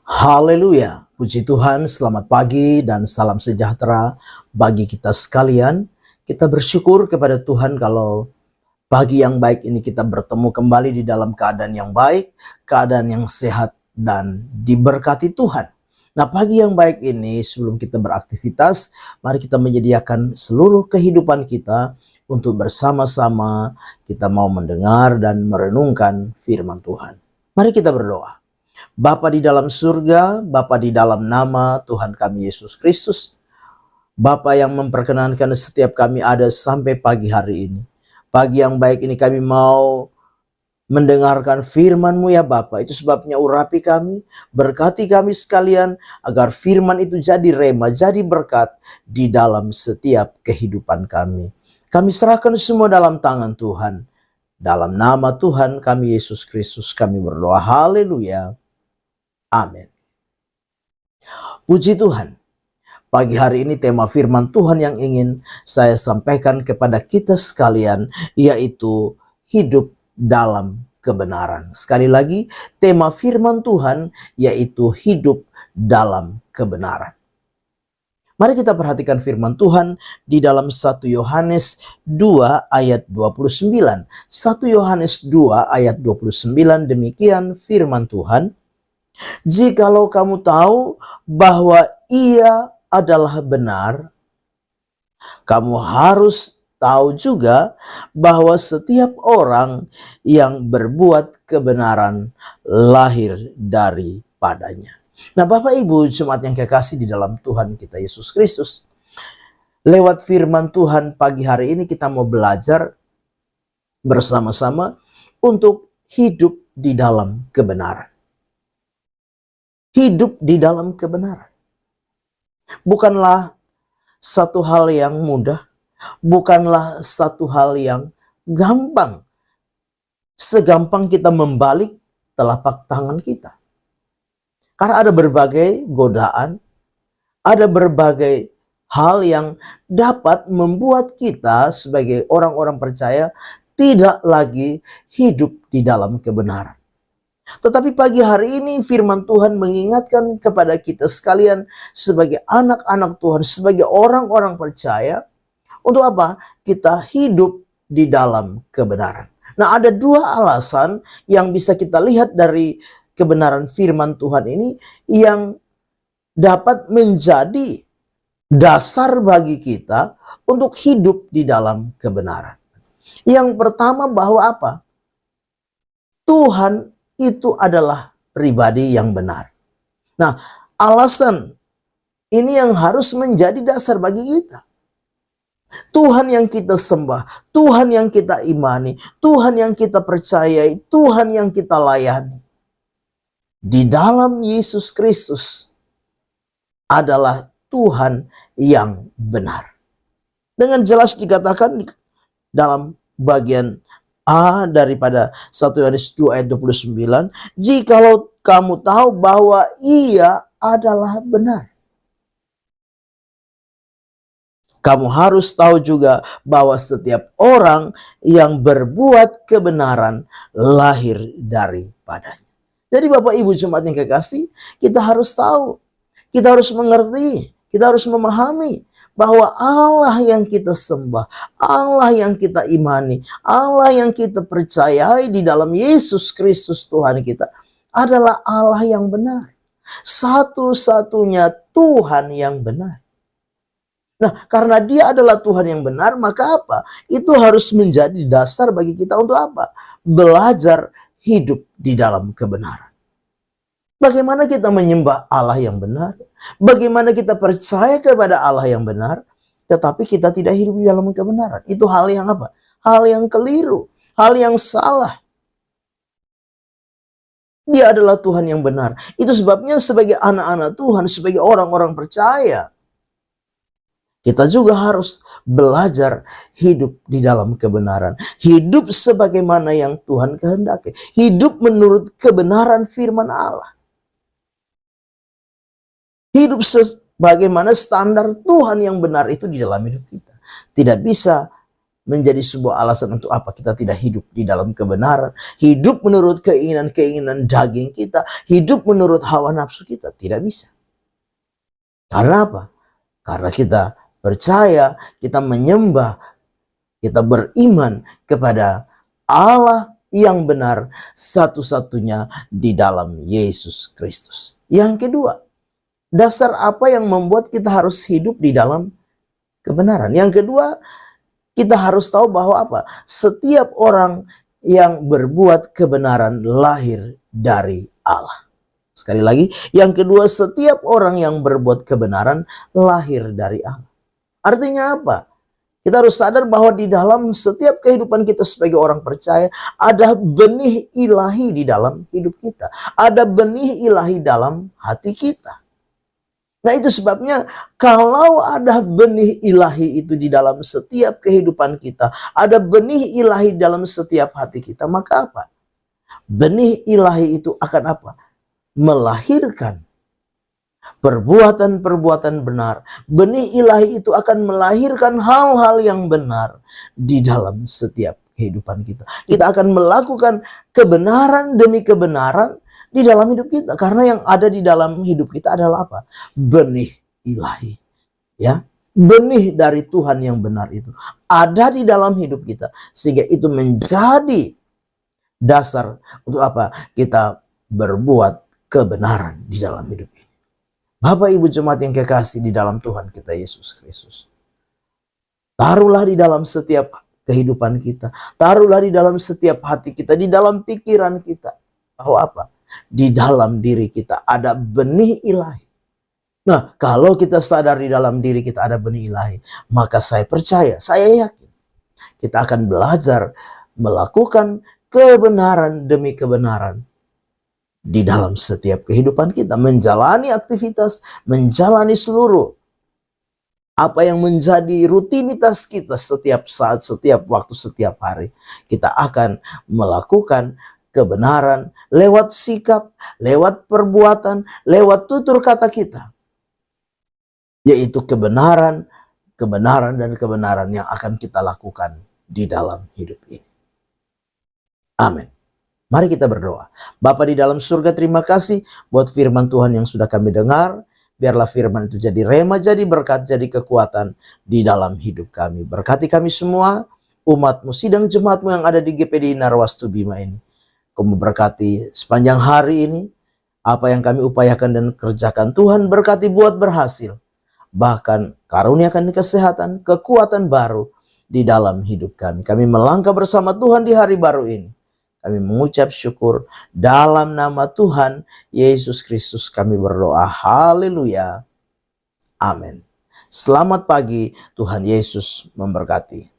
Haleluya, puji Tuhan, selamat pagi dan salam sejahtera bagi kita sekalian. Kita bersyukur kepada Tuhan kalau pagi yang baik ini kita bertemu kembali di dalam keadaan yang baik, keadaan yang sehat dan diberkati Tuhan. Nah, pagi yang baik ini sebelum kita beraktivitas, mari kita menyediakan seluruh kehidupan kita untuk bersama-sama kita mau mendengar dan merenungkan firman Tuhan. Mari kita berdoa. Bapa di dalam surga, Bapa di dalam nama Tuhan kami Yesus Kristus, Bapa yang memperkenankan setiap kami ada sampai pagi hari ini. Pagi yang baik ini kami mau mendengarkan firman-Mu ya Bapa. Itu sebabnya urapi kami, berkati kami sekalian, agar firman itu jadi rema, jadi berkat di dalam setiap kehidupan kami. Kami serahkan semua dalam tangan Tuhan. Dalam nama Tuhan kami Yesus Kristus kami berdoa. Haleluya. Amin. Puji Tuhan. Pagi hari ini tema firman Tuhan yang ingin saya sampaikan kepada kita sekalian, yaitu hidup dalam kebenaran. Sekali lagi, tema firman Tuhan yaitu hidup dalam kebenaran. Mari kita perhatikan firman Tuhan di dalam 1 Yohanes 2 ayat 29. 1 Yohanes 2 ayat 29, demikian firman Tuhan. Jikalau kamu tahu bahwa Ia adalah benar, kamu harus tahu juga bahwa setiap orang yang berbuat kebenaran lahir daripadanya. Nah, Bapak Ibu jemaat yang kekasih di dalam Tuhan kita Yesus Kristus, lewat firman Tuhan pagi hari ini kita mau belajar bersama-sama untuk hidup di dalam kebenaran. Hidup di dalam kebenaran bukanlah satu hal yang mudah, bukanlah satu hal yang gampang. Segampang kita membalik telapak tangan kita. Karena ada berbagai godaan, ada berbagai hal yang dapat membuat kita sebagai orang-orang percaya tidak lagi hidup di dalam kebenaran. Tetapi pagi hari ini firman Tuhan mengingatkan kepada kita sekalian sebagai anak-anak Tuhan, sebagai orang-orang percaya, untuk apa? Kita hidup di dalam kebenaran. Nah, ada dua alasan yang bisa kita lihat dari kebenaran firman Tuhan ini yang dapat menjadi dasar bagi kita untuk hidup di dalam kebenaran. Yang pertama bahwa apa? Tuhan itu adalah pribadi yang benar. Nah, alasan ini yang harus menjadi dasar bagi kita. Tuhan yang kita sembah, Tuhan yang kita imani, Tuhan yang kita percayai, Tuhan yang kita layani. Di dalam Yesus Kristus adalah Tuhan yang benar. Dengan jelas dikatakan dalam bagian A daripada 1 Yohanes 2 ayat 29, jikalau kamu tahu bahwa Ia adalah benar. Kamu harus tahu juga bahwa setiap orang yang berbuat kebenaran lahir daripadanya. Jadi Bapak Ibu jemaat yang kekasih, kita harus tahu, kita harus mengerti, kita harus memahami bahwa Allah yang kita sembah, Allah yang kita imani, Allah yang kita percayai di dalam Yesus Kristus Tuhan kita adalah Allah yang benar. Satu-satunya Tuhan yang benar. Nah, karena Dia adalah Tuhan yang benar, maka apa? Itu harus menjadi dasar bagi kita untuk apa? Belajar hidup di dalam kebenaran. Bagaimana kita menyembah Allah yang benar? Bagaimana kita percaya kepada Allah yang benar, tetapi kita tidak hidup di dalam kebenaran? Itu hal yang apa? Hal yang keliru, hal yang salah. Dia adalah Tuhan yang benar. Itu sebabnya sebagai anak-anak Tuhan, sebagai orang-orang percaya, kita juga harus belajar hidup di dalam kebenaran. Hidup sebagaimana yang Tuhan kehendaki. Hidup menurut kebenaran firman Allah. Hidup sebagaimana standar Tuhan yang benar itu di dalam hidup kita. Tidak bisa menjadi sebuah alasan untuk apa kita tidak hidup di dalam kebenaran, hidup menurut keinginan-keinginan daging kita, hidup menurut hawa nafsu kita. Tidak bisa. Karena apa? Karena kita percaya, kita menyembah, kita beriman kepada Allah yang benar, satu-satunya di dalam Yesus Kristus. Yang kedua, dasar apa yang membuat kita harus hidup di dalam kebenaran? Yang kedua, kita harus tahu bahwa apa? Setiap orang yang berbuat kebenaran lahir dari Allah. Sekali lagi, yang kedua, setiap orang yang berbuat kebenaran lahir dari Allah. Artinya apa? Kita harus sadar bahwa di dalam setiap kehidupan kita sebagai orang percaya, ada benih ilahi di dalam hidup kita. Ada benih ilahi dalam hati kita. Nah, itu sebabnya kalau ada benih ilahi itu di dalam setiap kehidupan kita, ada benih ilahi dalam setiap hati kita, maka apa? Benih ilahi itu akan apa? Melahirkan perbuatan-perbuatan benar. Benih ilahi itu akan melahirkan hal-hal yang benar di dalam setiap kehidupan kita. Kita akan melakukan kebenaran demi kebenaran di dalam hidup kita. Karena yang ada di dalam hidup kita adalah apa? Benih ilahi. Ya, benih dari Tuhan yang benar itu ada di dalam hidup kita. Sehingga itu menjadi dasar untuk apa? Kita berbuat kebenaran di dalam hidup ini. Bapak Ibu jemaat yang kekasih di dalam Tuhan kita Yesus Kristus. Taruhlah di dalam setiap kehidupan kita. Taruhlah di dalam setiap hati kita. Di dalam pikiran kita. Bahwa apa? Di dalam diri kita ada benih ilahi. Nah, kalau kita sadar di dalam diri kita ada benih ilahi, maka saya percaya, saya yakin kita akan belajar melakukan kebenaran demi kebenaran di dalam setiap kehidupan kita, menjalani aktivitas, menjalani seluruh apa yang menjadi rutinitas kita setiap saat, setiap waktu, setiap hari. Kita akan melakukan kebenaran lewat sikap, lewat perbuatan, lewat tutur kata kita. Yaitu kebenaran, kebenaran dan kebenaran yang akan kita lakukan di dalam hidup ini. Amin. Mari kita berdoa. Bapa di dalam surga, terima kasih buat firman Tuhan yang sudah kami dengar. Biarlah firman itu jadi rema, jadi berkat, jadi kekuatan di dalam hidup kami. Berkati kami semua, umat-Mu, sidang jemaat-Mu yang ada di GPDI Narwastu Bima ini. Kamu berkati sepanjang hari ini, apa yang kami upayakan dan kerjakan, Tuhan berkati buat berhasil. Bahkan karuniakan kesehatan, kekuatan baru di dalam hidup kami. Kami melangkah bersama Tuhan di hari baru ini. Kami mengucap syukur dalam nama Tuhan Yesus Kristus kami berdoa. Haleluya. Amin. Selamat pagi, Tuhan Yesus memberkati.